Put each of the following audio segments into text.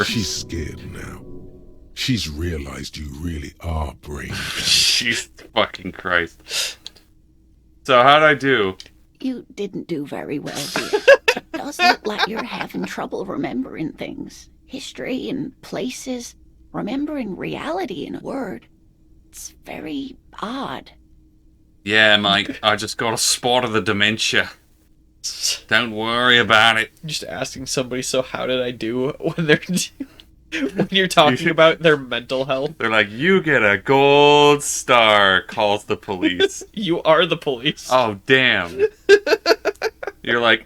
She's scared now. She's realized you really are brain dead. Jesus fucking Christ. So how'd I do? You didn't do very well, dear. It does look like you're having trouble remembering things. History and places. Remembering reality in a word. It's very odd. Yeah, Mike, I just got a spot of the dementia. Don't worry about it. Just asking somebody, so how did I do when they're when you're talking about their mental health? They're like, you get a gold star, calls the police. You are the police. Oh, damn. You're like,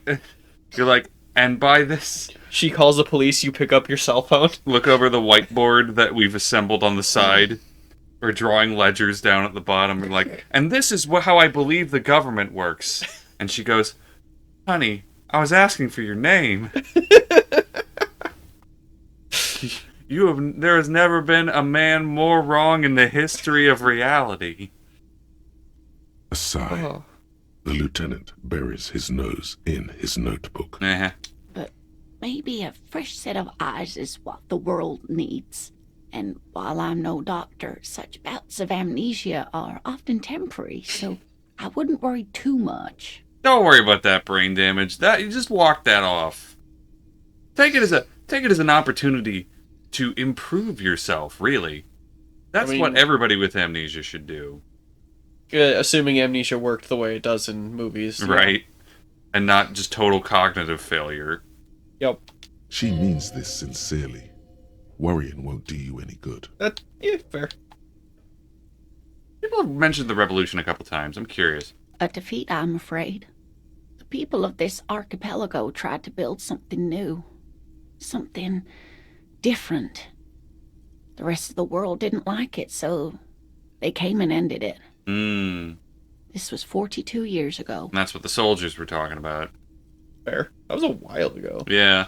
and by this... She calls the police, you pick up your cell phone. Look over the whiteboard that we've assembled on the side. We're drawing ledgers down at the bottom. We're like, and this is how I believe the government works. And she goes, honey, I was asking for your name. There has never been a man more wrong in the history of reality. A sigh. Oh. The lieutenant buries his nose in his notebook. But maybe a fresh set of eyes is what the world needs. And while I'm no doctor, such bouts of amnesia are often temporary, so I wouldn't worry too much. Don't worry about that brain damage. That you just walk that off. Take it as an opportunity to improve yourself, really. That's what everybody with amnesia should do. Assuming amnesia worked the way it does in movies. Right. And not just total cognitive failure. Yep. She means this sincerely. Worrying won't do you any good. Yeah, fair. People have mentioned the revolution a couple times. I'm curious. A defeat, I'm afraid. The people of this archipelago tried to build something new. Something different. The rest of the world didn't like it, so they came and ended it. This was 42 years ago. And that's what the soldiers were talking about. Fair. That was a while ago. Yeah.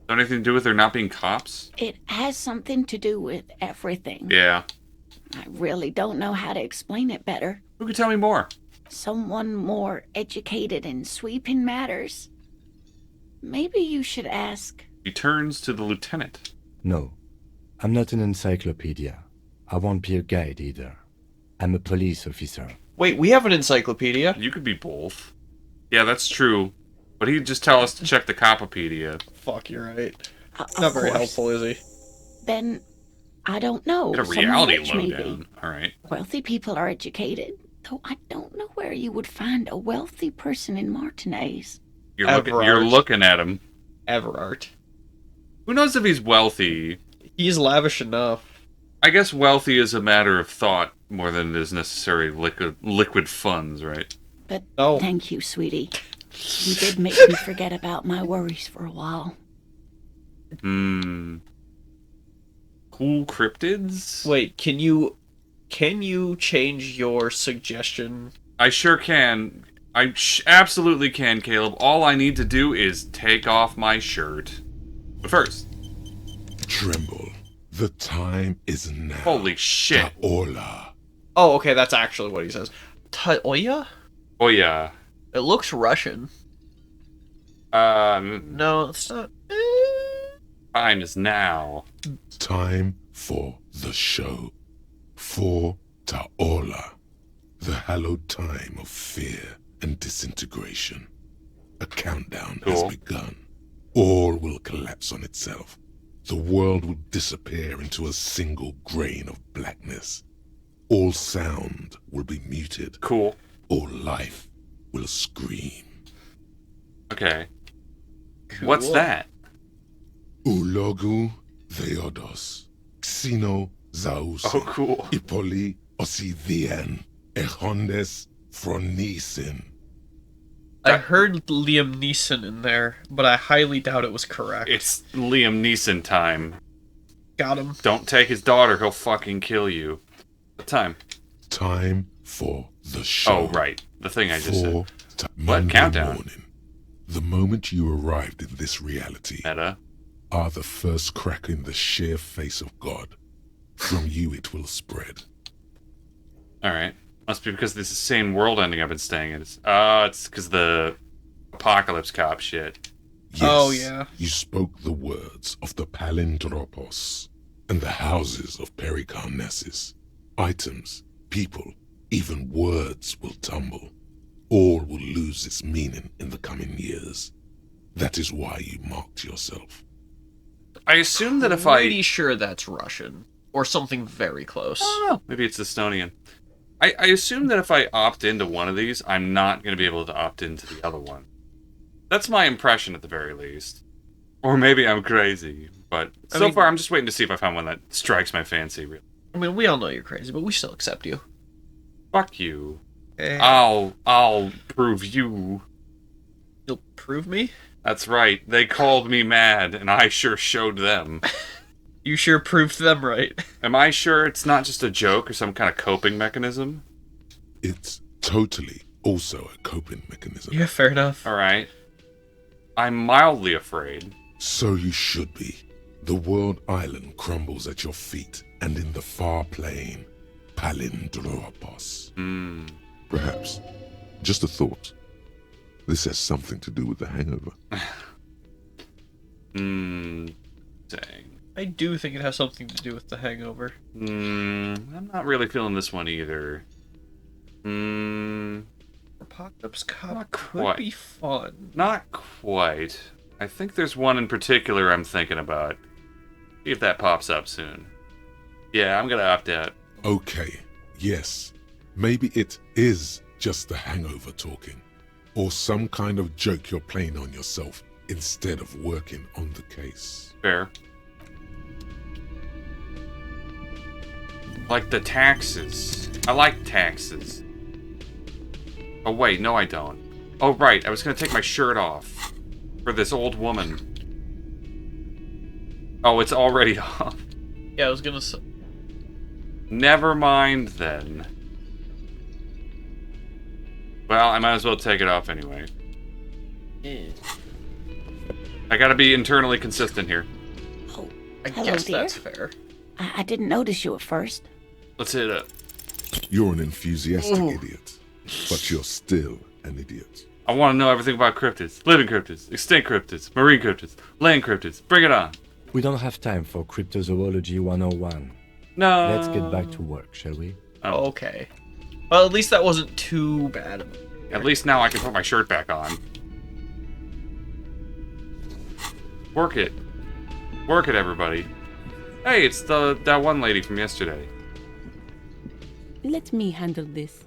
Got anything to do with there not being cops? It has something to do with everything. Yeah. I really don't know how to explain it better. Who could tell me more? Someone more educated in sweeping matters. Maybe you should ask. He turns to the lieutenant. No, I'm not an encyclopedia. I won't be a guide either. I'm a police officer. Wait, we have an encyclopedia? You could be both. Yeah, that's true. But he'd just tell us to check the Copopedia. Fuck, you're right. Of Not very course. helpful, is he? Then, I don't know. Get a Someone reality rich, maybe. lowdown. Alright. Wealthy people are educated, though I don't know where you would find a wealthy person in Martinez. You're looking at him. Everard. Who knows if he's wealthy? He's lavish enough. I guess wealthy is a matter of thought more than it is necessarily liquid funds, right? But Oh. thank you, sweetie. You did make me forget about my worries for a while. Cool cryptids? Wait, can you change your suggestion? I sure can. I absolutely can, Caleb. All I need to do is take off my shirt. But first... Tremble. The time is now. Holy shit. Taola. Oh, okay, that's actually what he says. Taoya? Oh, yeah. It looks Russian. No, it's not. Time is now. Time for the show. For Taola. The hallowed time of fear and disintegration. A countdown has Cool. begun. All will collapse on itself. The world will disappear into a single grain of blackness. All sound will be muted. Cool. All life will scream. Okay. What's that? Ulogu Theodos. Xeno Zaus. Oh, cool. Ipoli Osithian. Echondes Fronisin. I heard Liam Neeson in there, but I highly doubt it was correct. It's Liam Neeson time. Got him. Don't take his daughter, he'll fucking kill you. What time? Time for the show. Oh, right. The thing I just said. What? What? Countdown. Morning. The moment you arrived in this reality Meta. are the first crack in the sheer face of God. From you it will spread. Alright. Must be because this is the same world ending I've been staying in. It's because the apocalypse cop shit. Yes, Oh, yeah. you spoke the words of the Palindropos and the houses of Pericarnassus. Items, people, even words will tumble. All will lose its meaning in the coming years. That is why you marked yourself. I assume that if Pretty sure that's Russian. Or something very close. I don't know. Maybe it's Estonian. I assume that if I opt into one of these, I'm not going to be able to opt into the other one. That's my impression at the very least. Or maybe I'm crazy. But so far, I'm just waiting to see if I find one that strikes my fancy. Really. I mean, we all know you're crazy, but we still accept you. Fuck you. Eh. I'll prove you. You'll prove me? That's right. They called me mad, and I sure showed them. You sure proved them right. Am I sure it's not just a joke or some kind of coping mechanism? It's totally also a coping mechanism. Yeah, fair enough. Alright. I'm mildly afraid. So you should be. The world island crumbles at your feet, and in the far plain, Palindropos. Perhaps. Just a thought. This has something to do with the hangover. Dang. I do think it has something to do with the hangover. I'm not really feeling this one either. Apocalypse Cup Not could quite. be fun. Not quite. I think there's one in particular I'm thinking about. See if that pops up soon. Yeah, I'm gonna opt out. Okay, yes. Maybe it is just the hangover talking. Or some kind of joke you're playing on yourself instead of working on the case. Fair. Like the taxes. I like taxes. Oh wait, no I don't. Oh right, I was gonna take my shirt off. For this old woman. Oh, it's already off. Yeah, I was gonna say. Never mind then. Well, I might as well take it off anyway. I gotta be internally consistent here. Oh, I hello, guess dear. that's fair. I didn't notice you at first. Let's hit it. You're an enthusiastic idiot, but you're still an idiot. I want to know everything about cryptids. Living cryptids, extinct cryptids, marine cryptids, land cryptids. Bring it on. We don't have time for Cryptozoology 101. No. Let's get back to work, shall we? Oh. Okay. Well, at least that wasn't too bad. At least now I can put my shirt back on. Work it. Work it, everybody. Hey, it's that one lady from yesterday. Let me handle this.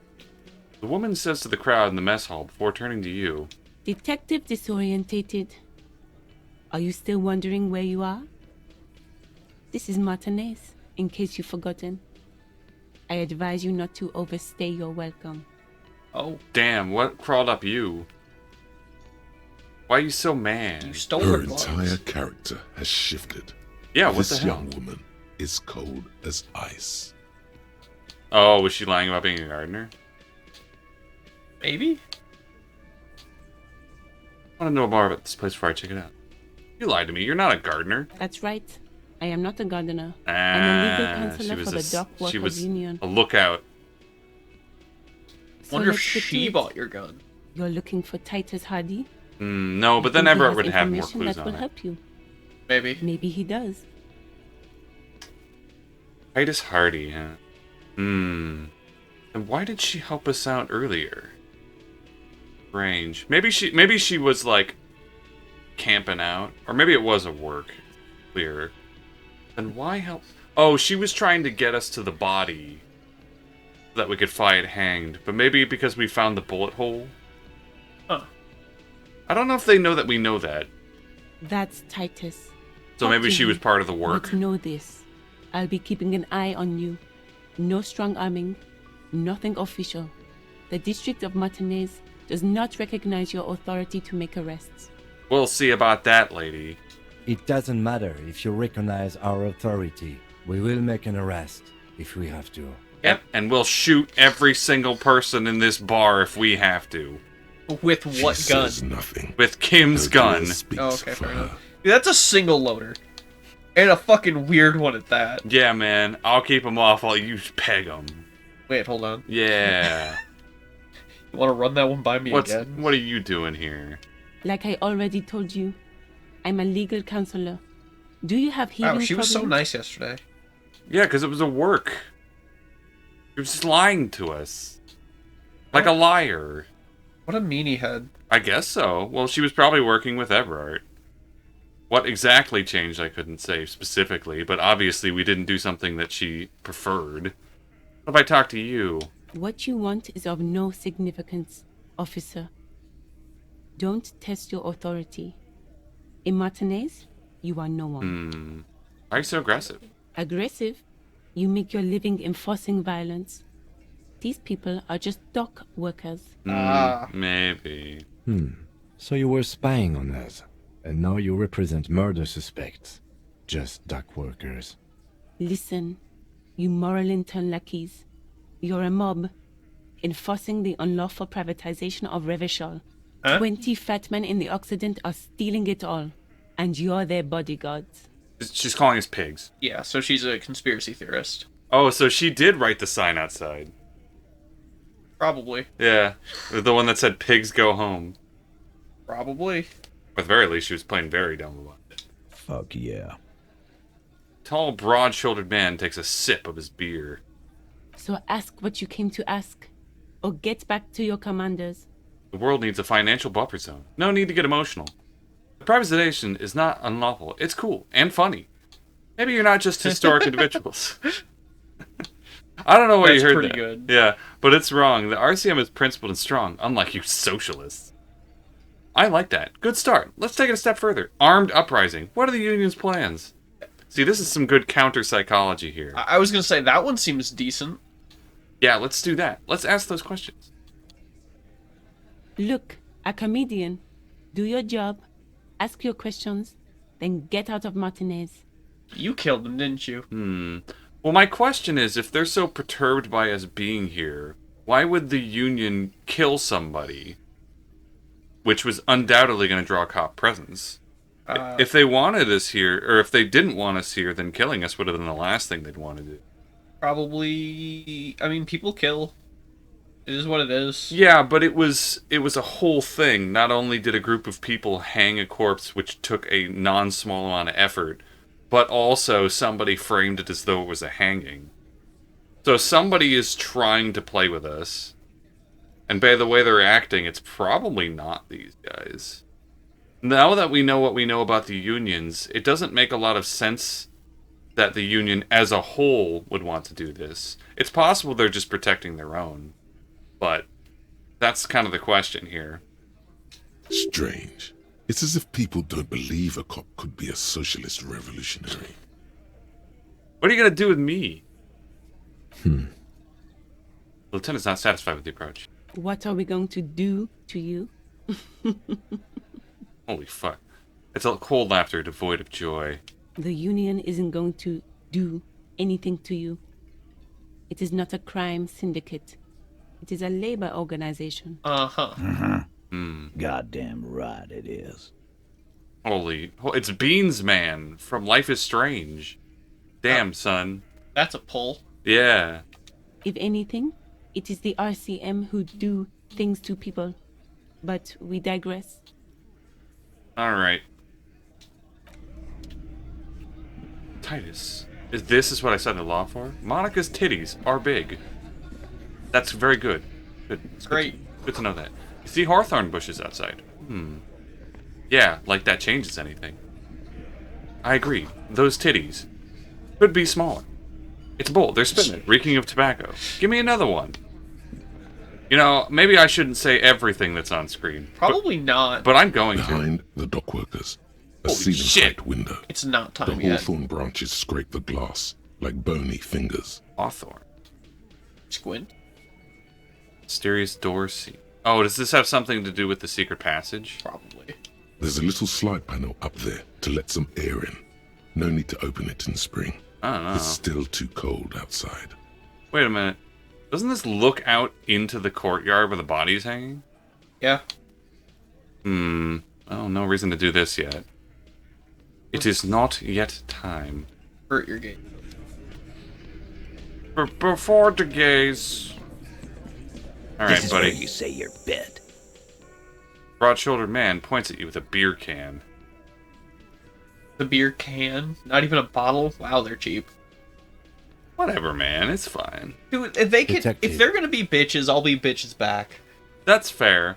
The woman says to the crowd in the mess hall before turning to you, Detective Disorientated. Are you still wondering where you are? This is Martinez, in case you've forgotten. I advise you not to overstay your welcome. Oh, damn, what crawled up you? Why are you so mad? you stole Her her gloves. entire character has shifted. Yeah, what This the hell? young woman is cold as ice. Oh, was she lying about being a gardener? Maybe? I want to know more about this place before I check it out. You lied to me. You're not a gardener. That's right. I am not a gardener. I'm a legal counselor for the Dock she Workers was Union. a lookout. So Wonder if let's get to she it. bought your gun. You're looking for Titus Hardy? No, but then Think he Everett has would have more information clues that on will it. help you. Maybe. Maybe he does. Titus Hardy, huh? And why did she help us out earlier? Strange. Maybe she was like camping out, or maybe it was at work. Clear. Then why help? Oh, she was trying to get us to the body so that we could fight hanged. But maybe because we found the bullet hole. Huh. I don't know if they know that we know that. That's Titus. So Talk maybe to she him. was part of the work. But know this. I'll be keeping an eye on you. No strong arming. Nothing official. The District of Martinez does not recognize your authority to make arrests. We'll see about that, lady. It doesn't matter if you recognize our authority. We will make an arrest if we have to. Yep. And we'll shoot every single person in this bar if we have to. With what She gun? says nothing. With Kim's Her gun. gaze speaks Oh, okay, for fair her. enough. Dude, that's a single loader. And a fucking weird one at that. Yeah, man. I'll keep them off while you peg them. Wait, hold on. Yeah. You want to run that one by me again? What are you doing here? Like I already told you, I'm a legal counselor. Do you have hearing Wow, she was so problems? nice yesterday. Yeah, because it was a work. She was just lying to us. Like a liar. What a meanie head. I guess so. Well, she was probably working with Everard. What exactly changed, I couldn't say specifically, but obviously we didn't do something that she preferred. What if I talk to you? What you want is of no significance, officer. Don't test your authority. In Martinez, you are no one. Why are you so aggressive? Aggressive? You make your living enforcing violence. These people are just dock workers. Maybe. So you were spying on us, and now you represent murder suspects. Just dock workers. Listen, you moral intern lackeys. You're a mob, enforcing the unlawful privatization of Revachol. Huh? 20 fat men in the Occident are stealing it all, and you're their bodyguards. She's calling us pigs. Yeah, so she's a conspiracy theorist. Oh, so she did write the sign outside. Probably. Yeah, the one that said pigs go home. Probably. At the very least, she was playing very dumb about it. Fuck yeah. Tall, broad-shouldered man takes a sip of his beer. So ask what you came to ask, or get back to your commanders. The world needs a financial buffer zone. No need to get emotional. The privatization is not unlawful. It's cool and funny. Maybe you're not just historic individuals. I don't know where That's you heard pretty that. good. Yeah, but it's wrong. The RCM is principled and strong, unlike you socialists. I like that. Good start. Let's take it a step further. Armed uprising. What are the union's plans? See, this is some good counter psychology here. I was gonna say, that one seems decent. Yeah, let's do that. Let's ask those questions. Look, a comedian. Do your job, ask your questions, then get out of Martinez. You killed him, didn't you? Well, my question is, if they're so perturbed by us being here, why would the Union kill somebody? Which was undoubtedly going to draw cop presence. If they wanted us here, or if they didn't want us here, then killing us would have been the last thing they'd want to do. Probably... I mean, people kill. It is what it is. Yeah, but it was a whole thing. Not only did a group of people hang a corpse, which took a non-small amount of effort, but also somebody framed it as though it was a hanging. So somebody is trying to play with us. And by the way they're acting, it's probably not these guys. Now that we know what we know about the unions, it doesn't make a lot of sense that the union as a whole would want to do this. It's possible they're just protecting their own. But that's kind of the question here. Strange. It's as if people don't believe a cop could be a socialist revolutionary. What are you going to do with me? The lieutenant's not satisfied with the approach. What are we going to do to you? Holy fuck. It's a cold laughter devoid of joy. The Union isn't going to do anything to you. It is not a crime syndicate. It is a labor organization. Uh-huh. Goddamn right it is. It's Beans Man from Life is Strange. Damn, son. That's a pull. Yeah. If anything, it is the RCM who do things to people. But we digress. Alright. Titus. This is what I signed the law for? Monica's titties are big. That's very good. Good. It's Great. Good to know that. You see hawthorn bushes outside. Yeah, like that changes anything. I agree. Those titties could be smaller. It's bold. They're spitting it, reeking of tobacco. Give me another one. You know, maybe I shouldn't say everything that's on screen. Probably not. But I'm going to. Behind the dockworkers, a Holy ceiling shit. height window. It's not The time yet. hawthorn branches scrape the glass like bony fingers. Hawthorn. Squint. Mysterious door seat. Oh, does this have something to do with the secret passage? Probably. There's a little slide panel up there to let some air in. No need to open it in spring. I don't know. It's still too cold outside. Wait a minute. Doesn't this look out into the courtyard where the body's hanging? Yeah. Oh, no reason to do this yet. It is not yet time. Hurt your gate. Before the gaze. Alright, This is where buddy. you say your bit. Broad-shouldered man points at you with a beer can. The beer can, not even a bottle. Wow, they're cheap. Whatever, man. It's fine. Dude, if they could, Detective. if they're gonna be bitches, I'll be bitches back. That's fair.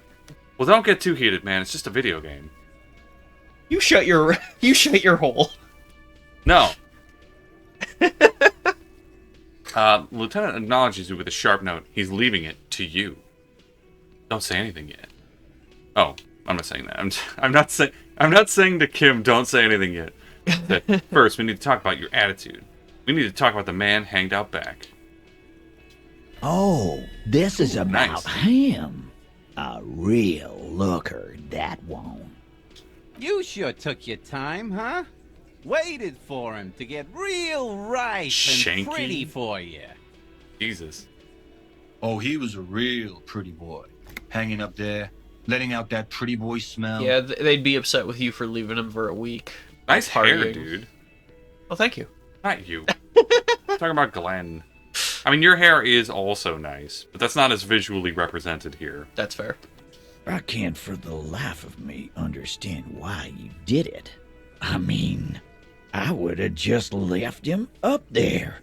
Well, don't get too heated, man. It's just a video game. You shut your hole. No. Lieutenant acknowledges you with a sharp note. He's leaving it to you. Don't say anything yet. Oh, I'm not saying that. I'm not saying to Kim, don't say anything yet. But first, we need to talk about your attitude. We need to talk about the man hanged out back. Oh, this is Ooh, about nice. him. A real looker, that one. You sure took your time, huh? Waited for him to get real ripe Shanky. and pretty for you. Jesus. Oh, he was a real pretty boy. Hanging up there, letting out that pretty boy smell. Yeah, they'd be upset with you for leaving him for a week. Nice hair, Partying. dude. Oh, thank you. Not you. Talking about Glenn. I mean, your hair is also nice, but that's not as visually represented here. That's fair. I can't for the life of me understand why you did it. I mean, I would have just left him up there.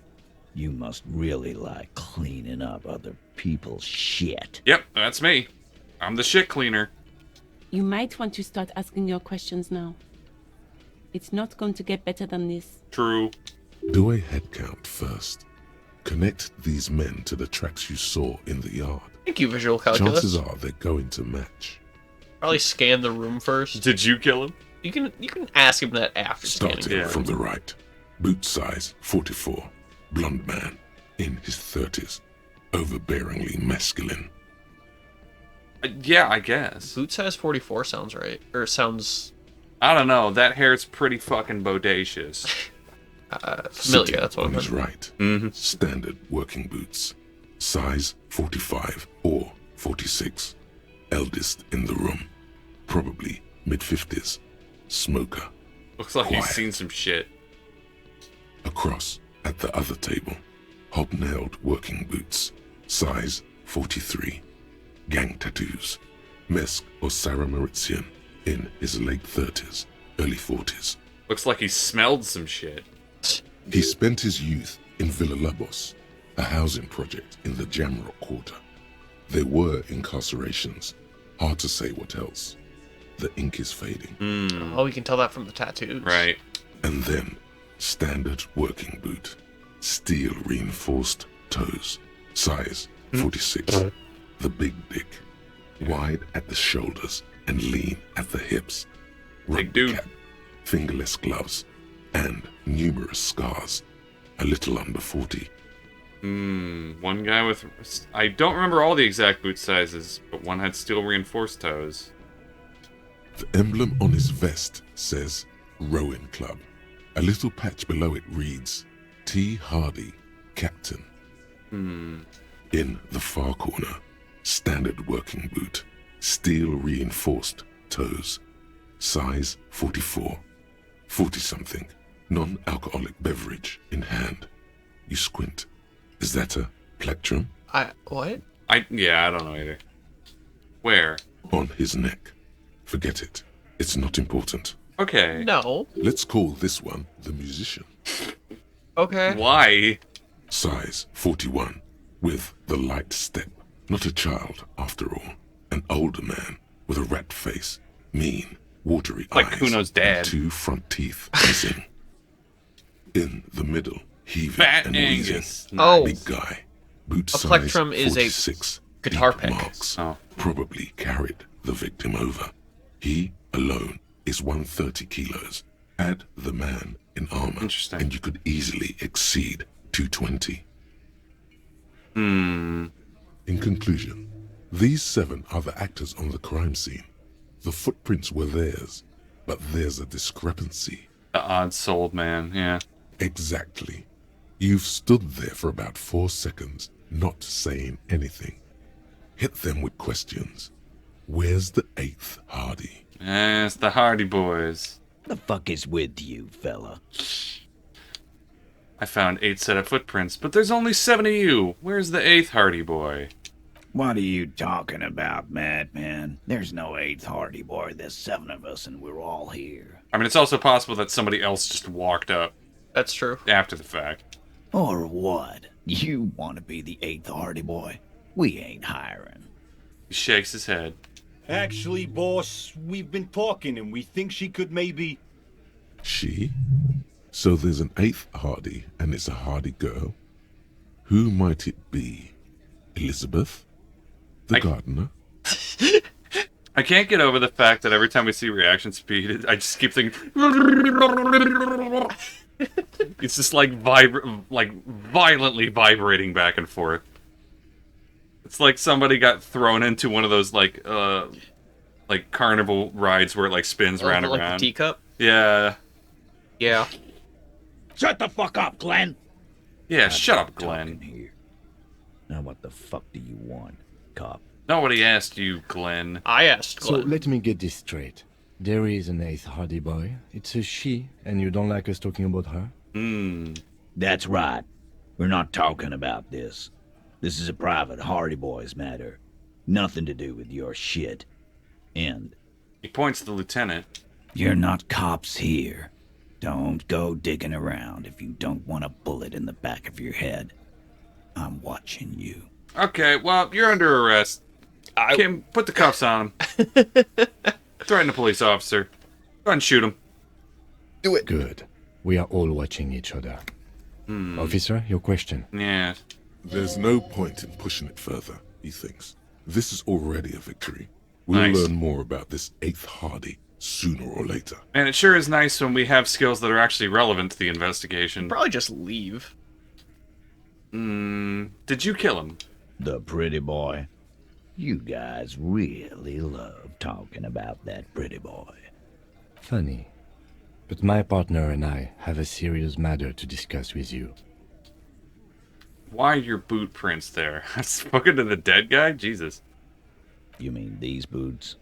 You must really like cleaning up other people's shit. Yep, that's me. I'm the shit cleaner. You might want to start asking your questions now. It's not going to get better than this. True. Do a head count first. Connect these men to the tracks you saw in the yard. Thank you, visual calculus. Chances are they're going to match. Probably scan the room first. Did you kill him? You can ask him that after Starting scanning. Yeah. from the right. Boot size 44. Blonde man. In his 30s. Overbearingly masculine. Yeah, I guess. Boot size 44 sounds right. Or sounds I don't know. That hair's pretty fucking bodacious. familiar. Sitting That's what on I his meant. right. Mm-hmm. Standard working boots. Size 45 or 46. Eldest in the room. Probably mid-50s. Smoker. Looks like he's Quiet. seen some shit. Across at the other table. Hobnailed working boots. Size 43. Gang tattoos. Mesk or Sarah Maritzian. In his late 30s, early 40s. Looks like he smelled some shit. He spent his youth in Villa Labos, a housing project in the Jamrock Quarter. There were incarcerations. Hard to say what else. The ink is fading. Oh, you can tell that from the tattoos. Right. And then, standard working boot. Steel reinforced toes. Size 46. The big dick. Wide at the shoulders and lean at the hips. Big Rugby dude. cap, fingerless gloves, and numerous scars. A little under 40. One guy with... I don't remember all the exact boot sizes, but one had steel reinforced toes. The emblem on his vest says Rowing Club. A little patch below it reads T. Hardy, Captain. In the far corner, standard working boot, steel reinforced toes, size 44, 40-something, non-alcoholic beverage in hand. You squint. Is that a plectrum? What? I don't know either. Where? On his neck. Forget it. It's not important. Okay. No. Let's call this one the musician. Okay. Why? Size 41, with the light step. Not a child, after all. An older man with a rat face, mean, watery Like eyes, Kuno's dad. and 2 front teeth missing. In the middle, heaving Fat and wheezing. Angus. Oh. Big guy. Boot A size plectrum is a 46. guitar deep pick. marks. Oh. Probably carried the victim over. He alone is 130 kilos. Add the man in armor, Interesting. and you could easily exceed 220. In conclusion, these 7 are the actors on the crime scene. The footprints were theirs, but there's a discrepancy. The odd-souled man, yeah. Exactly. You've stood there for about 4 seconds, not saying anything. Hit them with questions. Where's the 8th Hardy? It's the Hardy Boys. The fuck is with you, fella? I found 8 set of footprints, but there's only 7 of you. Where's the 8th Hardy Boy? What are you talking about, madman? There's no eighth Hardy Boy. There's 7 of us, and we're all here. I mean, it's also possible that somebody else just walked up That's true. after the fact. Or what? You want to be the 8th Hardy Boy? We ain't hiring. He shakes his head. Actually, boss, we've been talking and we think she could maybe... She? So there's an 8th Hardy, and it's a Hardy girl? Who might it be? Elizabeth? The gardener? I can't get over the fact that every time we see reaction speed, I just keep thinking... It's just like violently vibrating back and forth. It's like somebody got thrown into one of those like carnival rides where it like spins round and like round. the teacup? Yeah. Yeah. Shut the fuck up, Glenn! Yeah, shut up, Glenn. Here. Now what the fuck do you want, cop? Nobody asked you, Glenn. I asked So Glenn. let me get this straight. There is an 8th Hardy Boy. It's a she, and you don't like us talking about her? That's right. We're not talking about this. This is a private Hardy Boys matter. Nothing to do with your shit. And He points to the lieutenant. you're not cops here. Don't go digging around if you don't want a bullet in the back of your head. I'm watching you. Okay, well, you're under arrest. Kim, put the cuffs on him. Threaten a police officer. Go ahead and shoot him. Do it. Good. We are all watching each other. Officer, your question. Yeah. There's no point in pushing it further, he thinks. This is already a victory. We'll Nice. learn more about this 8th Hardy sooner or later. And it sure is nice when we have skills that are actually relevant to the investigation. Probably just leave. Did you kill him? The pretty boy. You guys really love talking about that pretty boy. Funny. But my partner and I have a serious matter to discuss with you. Why are your boot prints there? I've spoken to the dead guy? Jesus. You mean these boots?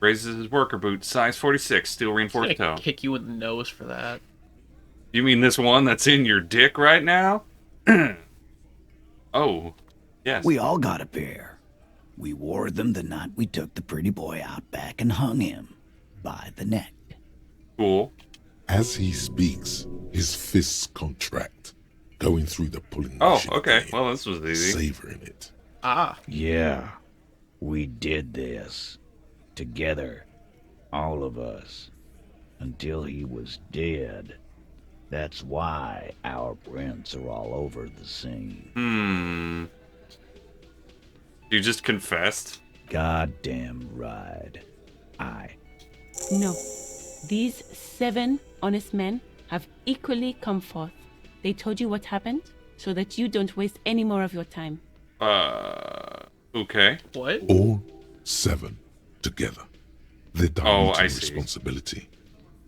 Raises his worker boot, size 46, steel I'm reinforced gonna toe. kick you in the nose for that. You mean this one that's in your dick right now? Oh, yes. We all got a pair. We wore them the night we took the pretty boy out back and hung him by the neck. Cool. As he speaks, his fists contract, going through the pulling Oh, machine okay. again, Well, this was easy. savoring it. Ah. Yeah, we did this. Together. All of us. Until he was dead. That's why our prints are all over the scene. You just confessed? Goddamn right. No. These 7 honest men have equally come forth. They told you what happened so that you don't waste any more of your time. Okay. What? All 7 together. They're Oh, diluting I see. responsibility.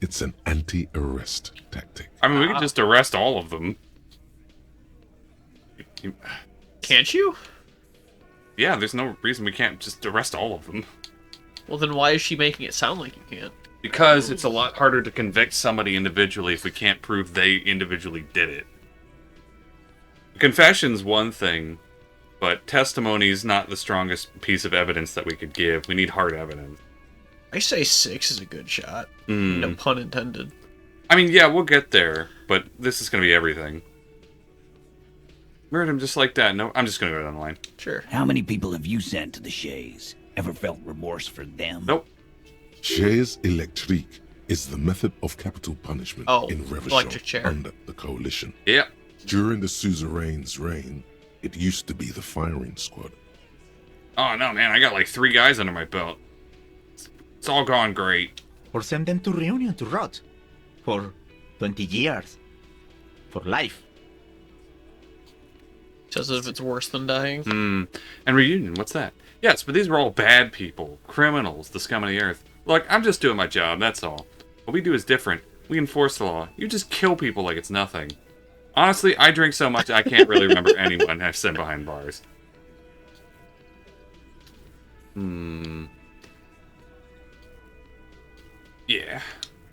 It's an anti-arrest tactic. I mean, we could just arrest all of them. Can't you? Yeah, there's no reason we can't just arrest all of them. Well, then why is she making it sound like you can't? Because it's a lot harder to convict somebody individually if we can't prove they individually did it. Confession's one thing, but testimony's not the strongest piece of evidence that we could give. We need hard evidence. I say 6 is a good shot. No pun intended. I mean, yeah, we'll get there, but this is going to be everything. Murdered him just like that. No, I'm just going to go down the line. Sure. How many people have you sent to the Shays? Ever felt remorse for them? Nope. Chaise électrique is the method of capital punishment Oh, in electric chair. Revachol under the Coalition. Yeah. During the suzerain's reign, it used to be the firing squad. Oh, no, man. I got like 3 guys under my belt. It's all gone great. Or send them to Reunion to rot. For 20 years. For life. Says as if it's worse than dying. And Reunion, what's that? Yes, but these were all bad people. Criminals, the scum of the earth. Look, I'm just doing my job, that's all. What we do is different. We enforce the law. You just kill people like it's nothing. Honestly, I drink so much I can't really remember anyone I've sent behind bars. Yeah.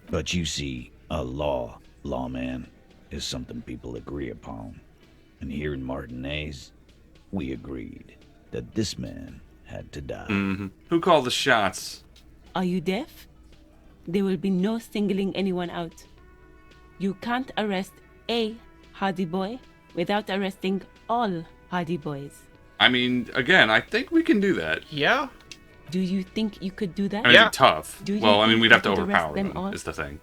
But you see, a lawman, is something people agree upon. And here in Martinez, we agreed. that this man had to die. Mm-hmm. Who called the shots? Are you deaf? There will be no singling anyone out. You can't arrest a Hardy Boy without arresting all Hardy Boys. I mean, again, I think we can do that. Yeah. Do you think you could do that? I mean, it'd be tough. Do you Well, I mean, think we'd you have to could arrest overpower them them, all? is the thing.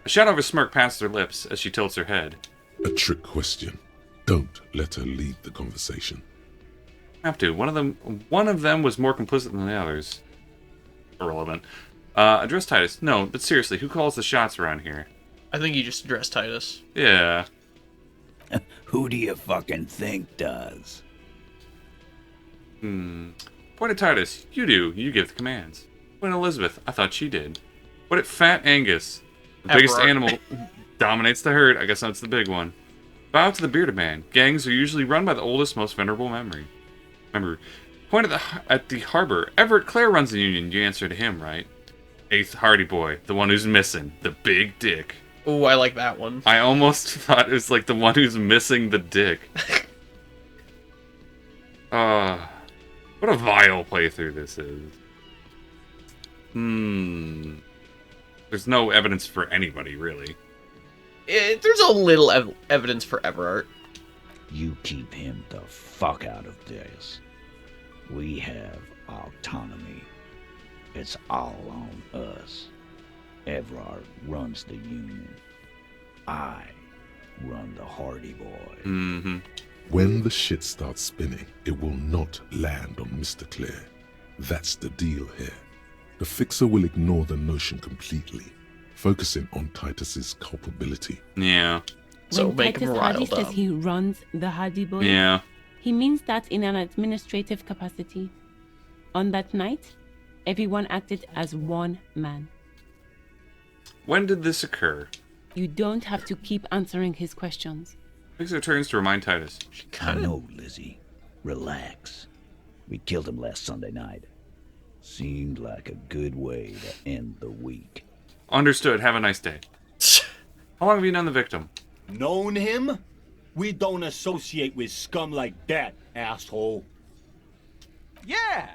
A shadow of a smirk passes her lips as she tilts her head. A trick question. Don't let her lead the conversation. Have to. One of them was more complicit than the others. Irrelevant. Address Titus. No, but seriously, who calls the shots around here? I think you just addressed Titus. Yeah. Who do you fucking think does? Point at Titus. You do. You give the commands. Point at Elizabeth. I thought she did. Point at Fat Angus. The biggest Everard. animal dominates the herd. I guess that's the big one. Bow to the bearded man. Gangs are usually run by the oldest, most venerable memory. Point at the harbor. Everett Clare runs the union. You answer to him, right? 8th Hardy Boy. The one who's missing. The big dick. Oh, I like that one. I almost thought it was like the one who's missing the dick. What a vile playthrough this is. There's no evidence for anybody, really. There's a little evidence for Everard. You keep him the fuck out of this. We have autonomy. It's all on us. Everard runs the union. I run the Hardy Boy. When the shit starts spinning, it will not land on Mr. Clare. That's the deal here. The Fixer will ignore the notion completely, focusing on Titus's culpability. Yeah. So when make him Titus Hardy riled says up. he runs the Hardy Boy, Yeah. he means that in an administrative capacity. On that night, everyone acted as one man. When did this occur? You don't have to keep answering his questions. Fixer turns to remind Titus. I know, Lizzie. Relax. We killed him last Sunday night. Seemed like a good way to end the week. Understood. Have a nice day. How long have you known the victim? Known him? We don't associate with scum like that, asshole. Yeah!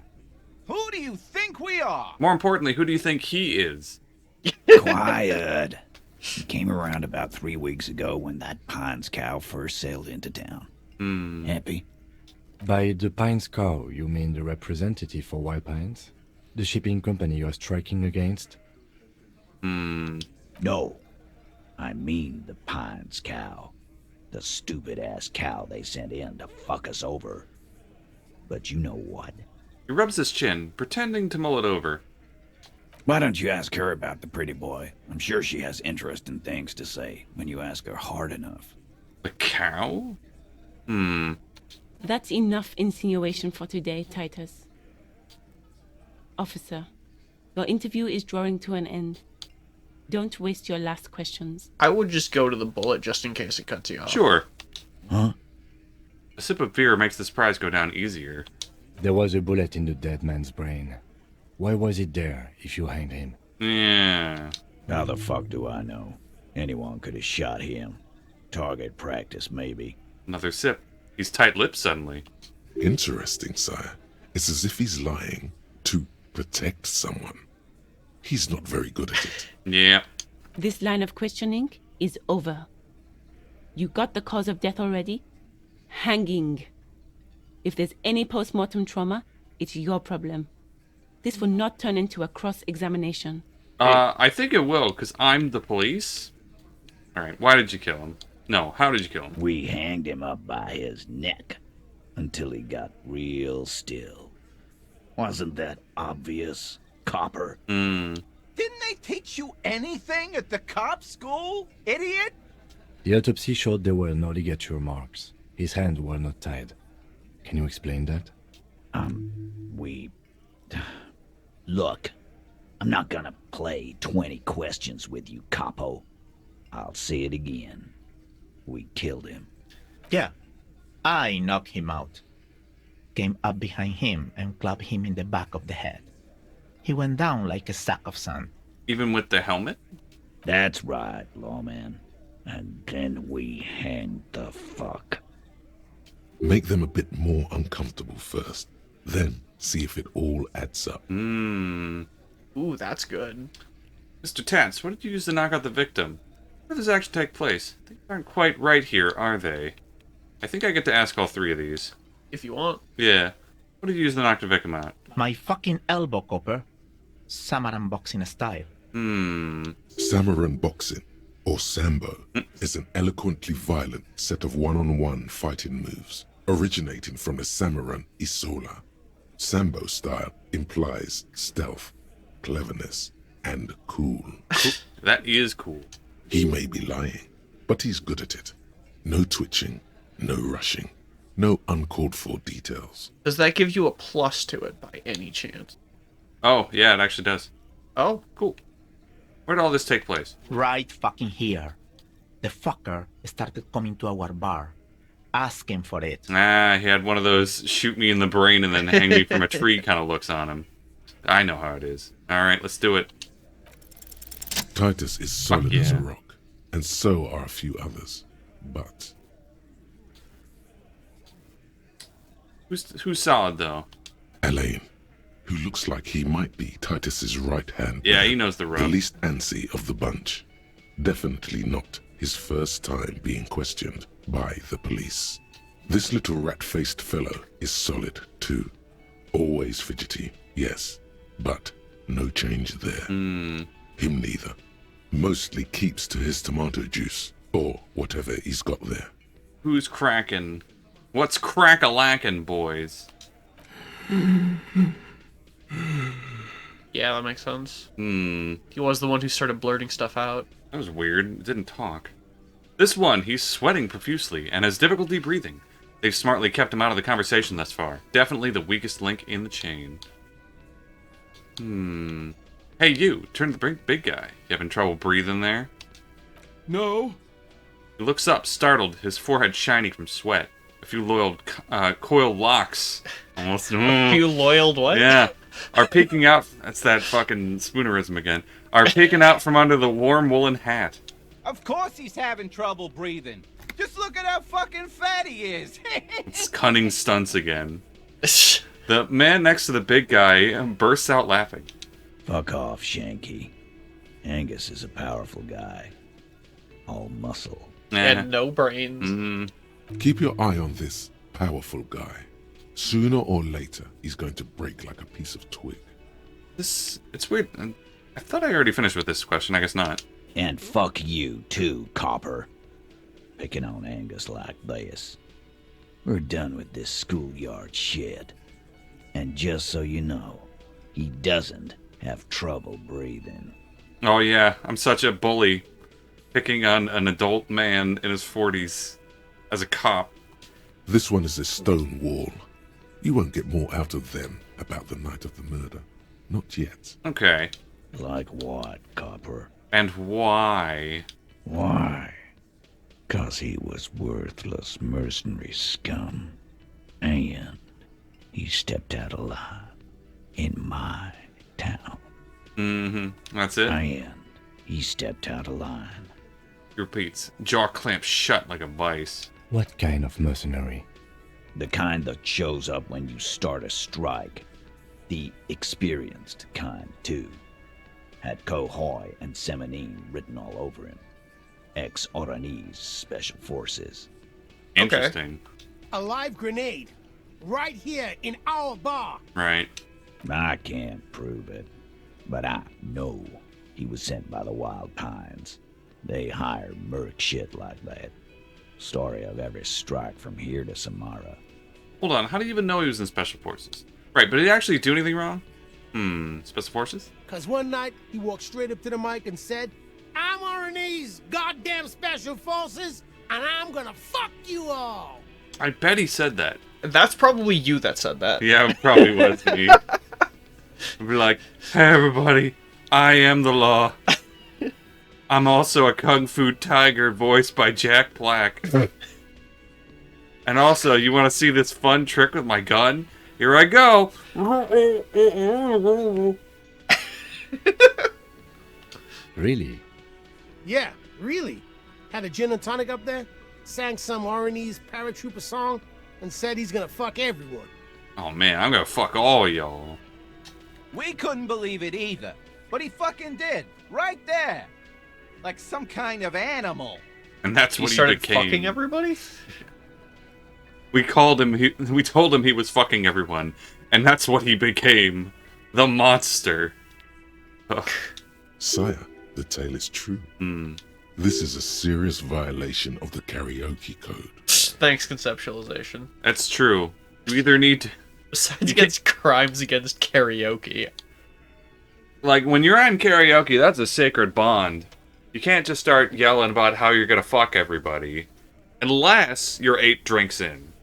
Who do you think we are? More importantly, who do you think he is? Quiet. He came around about 3 weeks ago when that Pines cow first sailed into town. Happy? By the Pines cow, you mean the representative for Wild Pines? The shipping company you are striking against? No. I mean the Pines cow. The stupid-ass cow they sent in to fuck us over. But you know what? He rubs his chin, pretending to mull it over. Why don't you ask her about the pretty boy? I'm sure she has interesting things to say when you ask her hard enough. The cow? That's enough insinuation for today, Titus. Officer, your interview is drawing to an end. Don't waste your last questions. I would just go to the bullet just in case it cuts you off. Sure. Huh? A sip of beer makes this prize go down easier. There was a bullet in the dead man's brain. Why was it there if you hanged him? Yeah. How the fuck do I know? Anyone could have shot him. Target practice, maybe. Another sip. He's tight-lipped suddenly. Interesting, sire. It's as if he's lying to protect someone. He's not very good at it. Yeah. This line of questioning is over. You got the cause of death already? Hanging. If there's any post-mortem trauma, it's your problem. This will not turn into a cross-examination. I think it will, because I'm the police. Alright, why did you kill him? No, how did you kill him? We hanged him up by his neck until he got real still. Wasn't that obvious, copper? Didn't they teach you anything at the cop school, idiot? The autopsy showed there were no ligature marks. His hands were not tied. Can you explain that? Look, I'm not gonna play 20 questions with you, capo. I'll say it again. We killed him. Yeah, I knocked him out. Came up behind him and clapped him in the back of the head. He went down like a sack of sand. Even with the helmet? That's right, lawman. And then we hanged the fuck. Make them a bit more uncomfortable first, then see if it all adds up. Hmm. Ooh, that's good. Mr. Tats, what did you use to knock out the victim? Where does this actually take place? Things aren't quite right here, are they? I think I get to ask all three of these. If you want. Yeah. What did you use to knock the victim out? My fucking elbow, Copper. Samurai boxing style. Samurai boxing, or Sambo, is an eloquently violent set of one-on-one fighting moves, originating from the Samurai Isola. Sambo style implies stealth, cleverness, and cool. That is cool. He may be lying, but he's good at it. No twitching, no rushing, no uncalled for details. Does that give you a plus to it by any chance? Oh, yeah, it actually does. Oh, cool. Where did all this take place? Right fucking here. The fucker started coming to our bar, asking for it. He had one of those shoot me in the brain and then hang me from a tree kind of looks on him. I know how it is. Alright, let's do it. Titus is solid as a yeah. rock, and so are a few others. But Who's solid, though? Elaine, who looks like he might be Titus's right hand. Yeah, man, he knows the rope. The least antsy of the bunch. Definitely not his first time being questioned by the police. This little rat-faced fellow is solid, too. Always fidgety, yes, but no change there. Him neither. Mostly keeps to his tomato juice, or whatever he's got there. Who's cracking? What's crack-a-lackin', boys? Yeah, that makes sense. He was the one who started blurting stuff out. That was weird. It didn't talk. This one, he's sweating profusely and has difficulty breathing. They've smartly kept him out of the conversation thus far. Definitely the weakest link in the chain. Hey, you. Turn to the big guy. You having trouble breathing there? No. He looks up, startled, his forehead shiny from sweat. A few coiled locks. Almost. A few loyal what? Yeah. Are peeking out. That's that fucking spoonerism again. Are peeking out from under the warm woolen hat. Of course he's having trouble breathing. Just look at how fucking fat he is. It's cunning stunts again. The man next to the big guy bursts out laughing. Fuck off, Shanky. Angus is a powerful guy. All muscle. And no brains. Keep your eye on this powerful guy. Sooner or later, he's going to break like a piece of twig. It's weird. I thought I already finished with this question. I guess not. And fuck you, too, Copper. Picking on Angus like this. We're done with this schoolyard shit. And just so you know, he doesn't have trouble breathing. Oh yeah, I'm such a bully. Picking on an adult man in his 40s as a cop. This one is a stone wall. You won't get more out of them about the night of the murder. Not yet. Okay. Like what, Copper? And why? Why? 'Cause he was worthless mercenary scum. And he stepped out alive in my town. That's it? And he stepped out of line. He repeats, jaw clamped shut like a vice. What kind of mercenary? The kind that shows up when you start a strike. The experienced kind, too. Had Kohoy and Semenine written all over him. Ex-Oranese Special Forces. Interesting. A live grenade. Right here in our bar. Right. I can't prove it. But I know he was sent by the Wild Pines. They hire merc shit like that. Story of every strike from here to Samara. Hold on, how do you even know he was in Special Forces? Right, but did he actually do anything wrong? Special Forces? Cause one night he walked straight up to the mic and said, I'm RNA's goddamn Special Forces, and I'm gonna fuck you all. I bet he said that. That's probably you that said that. Yeah, it probably was me. I'd be like, hey everybody, I am the law. I'm also a Kung Fu Tiger voiced by Jack Black. And also, you want to see this fun trick with my gun? Here I go. Really? Yeah, really. Had a gin and tonic up there, sang some RNA's paratrooper song, and said he's gonna fuck everyone. Oh man, I'm gonna fuck all y'all. We couldn't believe it either, but he fucking did, right there. Like some kind of animal. And that's what he started became. fucking everybody? We told him he was fucking everyone, and that's what he became. The monster. Ugh. Sire, the tale is true. Hmm. This is a serious violation of the karaoke code. Thanks, conceptualization. That's true. You either need to... Besides against crimes against karaoke. Like, when you're on karaoke, that's a sacred bond. You can't just start yelling about how you're gonna fuck everybody. Unless you're 8 drinks in.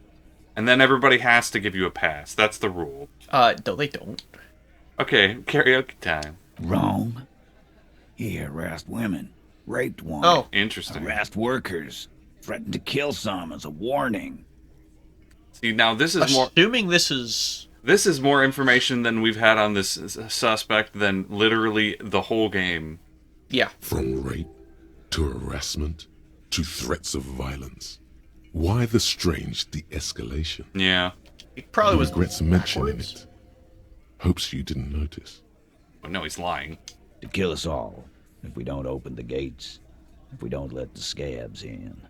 And then everybody has to give you a pass. That's the rule. No, they don't. Okay, karaoke time. Wrong. He harassed women, raped one. Oh. Interesting. Harassed workers, threatened to kill some as a warning. See, now this is more... Assuming this is... This is more information than we've had on this suspect than literally the whole game. Yeah. From rape to harassment to threats of violence. Why the strange de-escalation? Yeah. He probably He was regrets mentioning backwards. it. Hopes you didn't notice. Oh, no, he's lying. To kill us all, if we don't open the gates, if we don't let the scabs in,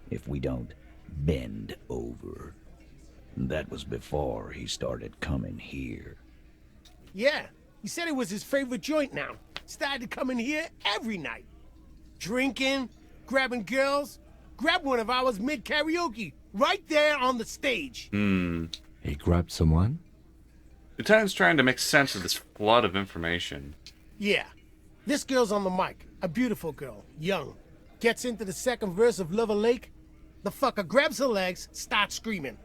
if we don't bend over. And that was before he started coming here. Yeah, he said it was his favorite joint now. Started to come in here every night. Drinking, grabbing girls. Grabbed one of ours mid-karaoke, right there on the stage. He grabbed someone? Lieutenant's trying to make sense of this flood of information. Yeah, this girl's on the mic. A beautiful girl, young. Gets into the second verse of Lover Lake. The fucker grabs her legs, starts screaming.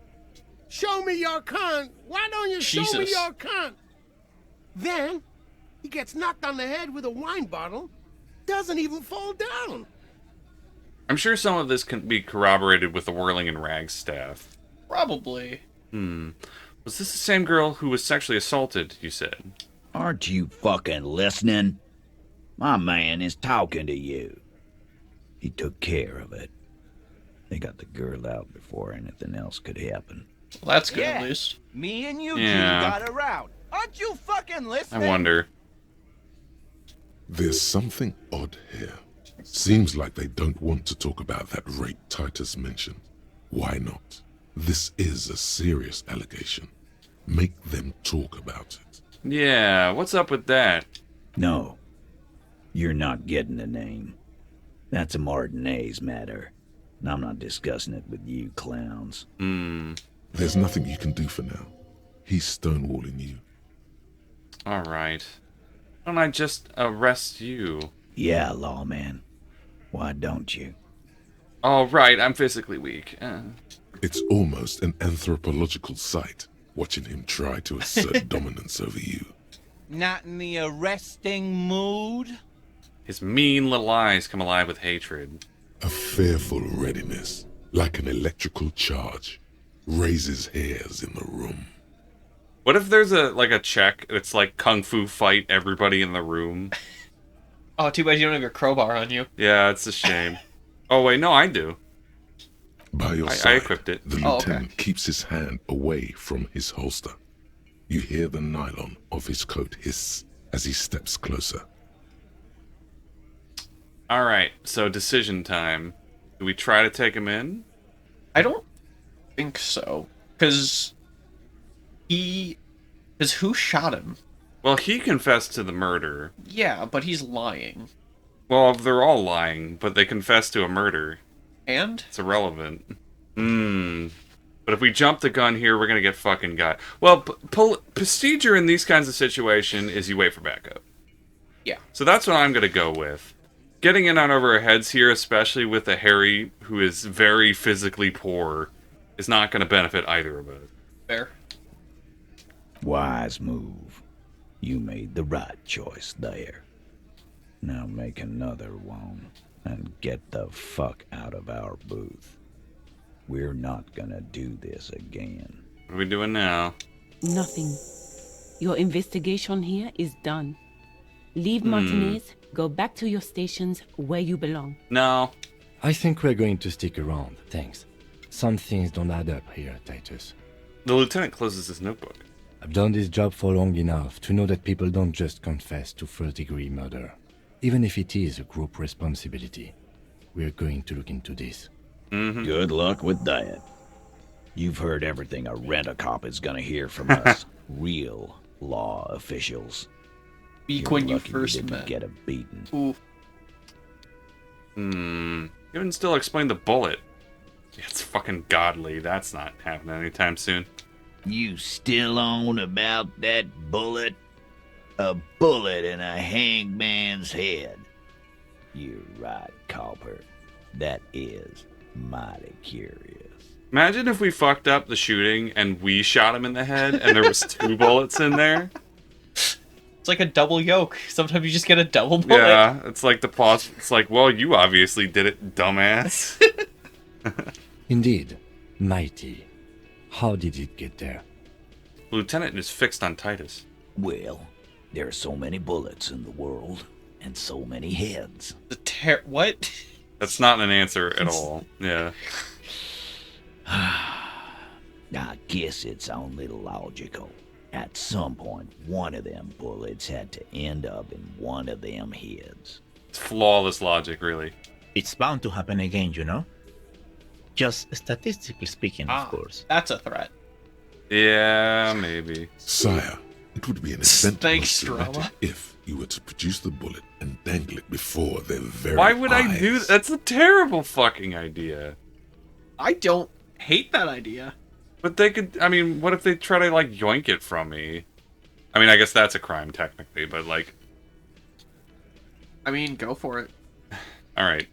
Show me your cunt! Why don't you show me Jesus. your cunt? Then, he gets knocked on the head with a wine bottle. Doesn't even fall down. I'm sure some of this can be corroborated with the Whirling in Rags staff. Probably. Was this the same girl who was sexually assaulted, you said? Aren't you fucking listening? My man is talking to you. He took care of it. They got the girl out before anything else could happen. Well, that's good, Yeah. at least. Me and Eugene Yeah. got her out. Aren't you fucking I listening? wonder. There's something odd here. Seems like they don't want to talk about that rape Titus mentioned. Why not? This is a serious allegation. Make them talk about it. Yeah, what's up with that? No. You're not getting the name. That's a Martinez matter. And I'm not discussing it with you clowns. There's nothing you can do for now. He's stonewalling you. Alright. Why don't I just arrest you? Yeah, lawman. Why don't you? Oh, right, I'm physically weak. It's almost an anthropological sight, watching him try to assert dominance over you. Not in the arresting mood? His mean little eyes come alive with hatred. A fearful readiness, like an electrical charge, raises hairs in the room. What if there's a check that's like Kung Fu fight everybody in the room? Oh, too bad you don't have your crowbar on you. Yeah, it's a shame. Oh, wait, no, I do. By your I side, equipped it. the lieutenant keeps his hand away from his holster. You hear the nylon of his coat hiss as he steps closer. Alright, so decision time. Do we try to take him in? I don't think so. Because who shot him? Well, he confessed to the murder. Yeah, but he's lying. Well, they're all lying, but they confessed to a murder. And? It's irrelevant. But if we jump the gun here, we're gonna get fucking got. Well, procedure in these kinds of situations is you wait for backup. Yeah. So that's what I'm gonna go with. Getting in on over our heads here, especially with a Harry who is very physically poor, is not gonna benefit either of us. Fair. Wise move. You made the right choice there. Now make another one and get the fuck out of our booth. We're not gonna do this again. What are we doing now? Nothing. Your investigation here is done. Leave Martinez, go back to your stations where you belong. No. I think we're going to stick around, thanks. Some things don't add up here, Titus. The lieutenant closes his notebook. I've done this job for long enough to know that people don't just confess to first-degree murder. Even if it is a group responsibility, we're going to look into this. Good luck with that. You've heard everything a rent-a-cop is gonna hear from us. Real law officials. Speak You're when you lucky first didn't met. get a beating. Ooh. You haven't still explained the bullet. It's fucking godly. That's not happening anytime soon. You still on about that bullet? A bullet in a hangman's head. You're right, Copper. That is mighty curious. Imagine if we fucked up the shooting and we shot him in the head and there was 2 bullets in there. It's like a double yoke. Sometimes you just get a double bullet. Yeah, it's like the pause. It's like, well, you obviously did it, dumbass. Indeed. Mighty. How did it get there? Lieutenant is fixed on Titus. Well, there are so many bullets in the world, and so many heads. What? That's not an answer at all. Yeah. I guess it's only logical. At some point, one of them bullets had to end up in one of them heads. It's flawless logic, really. It's bound to happen again, you know? Just statistically speaking, of course. That's a threat. Yeah, maybe. Sire, it would be an event Thanks, Drama. if you were to produce the bullet and dangle it before their very Why would eyes. I do that? That's a terrible fucking idea. I don't hate that idea. But they could, I mean, what if they try to, like, yoink it from me? I mean, I guess that's a crime, technically, but, like... I mean, go for it. Alright.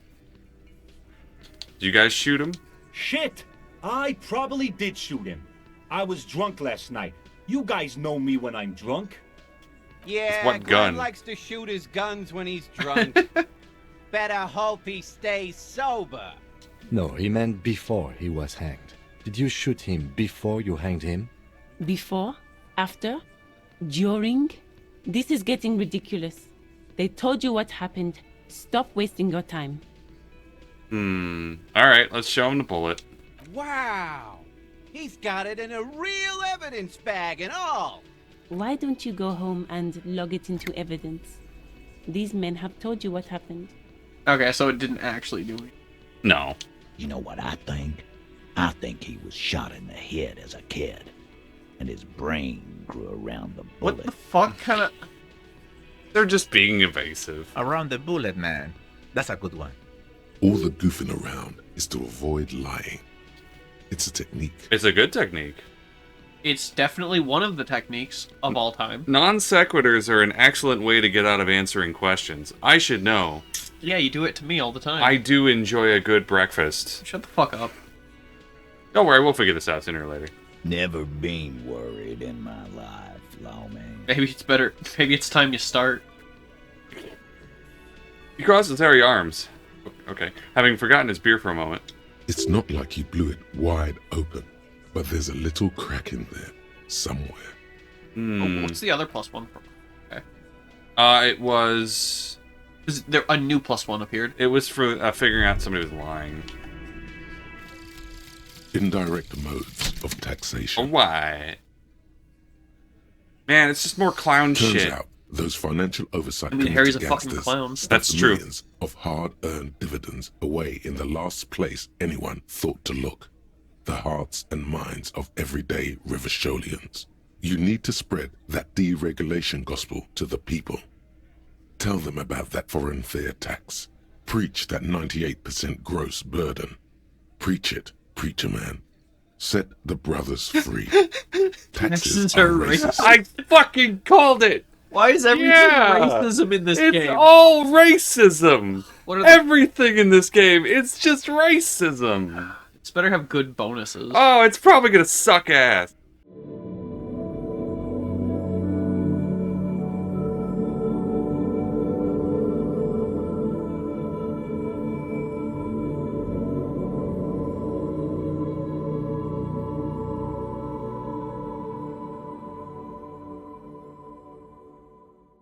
Did you guys shoot him? Shit! I probably did shoot him. I was drunk last night. You guys know me when I'm drunk. Yeah, What Glenn gun? likes to shoot his guns when he's drunk. Better hope he stays sober. No, he meant before he was hanged. Did you shoot him before you hanged him? Before? After? During? This is getting ridiculous. They told you what happened. Stop wasting your time. Alright, let's show him the bullet. Wow! He's got it in a real evidence bag and all! Why don't you go home and log it into evidence? These men have told you what happened. Okay, so it didn't actually do it. No. You know what I think? I think he was shot in the head as a kid, and his brain grew around the bullet. What the fuck kind of... They're just being evasive. Around the bullet, man. That's a good one. All the goofing around is to avoid lying. It's a technique. It's a good technique. It's definitely one of the techniques of all time. Non sequiturs are an excellent way to get out of answering questions. I should know. Yeah, you do it to me all the time. I do enjoy a good breakfast. Shut the fuck up. Don't worry, we'll figure this out sooner or later. Never been worried in my life, lawman. Maybe it's better. Maybe it's time you start. He crossed his hairy arms. Okay. Having forgotten his beer for a moment. It's not like he blew it wide open, but there's a little crack in there somewhere. Oh, what's the other +1 for? Okay. It was... Is there a new +1 appeared? It was for figuring out somebody was lying. Indirect modes of taxation. Why? Man, it's just more clown Turns shit. out those financial oversight I mean, committee Harry's a fucking gangsters clown. stuffed That's true. Millions of hard-earned dividends away in the last place anyone thought to look. The hearts and minds of everyday Riversholians. You need to spread that deregulation gospel to the people. Tell them about that foreign fair tax. Preach that 98% gross burden. Preach it, preacher man. Set the brothers free. Taxes are racist. I fucking called it! Why is everything racism in this it's game? It's all racism! What are the... Everything in this game, it's just racism! It's better have good bonuses. Oh, it's probably gonna suck ass.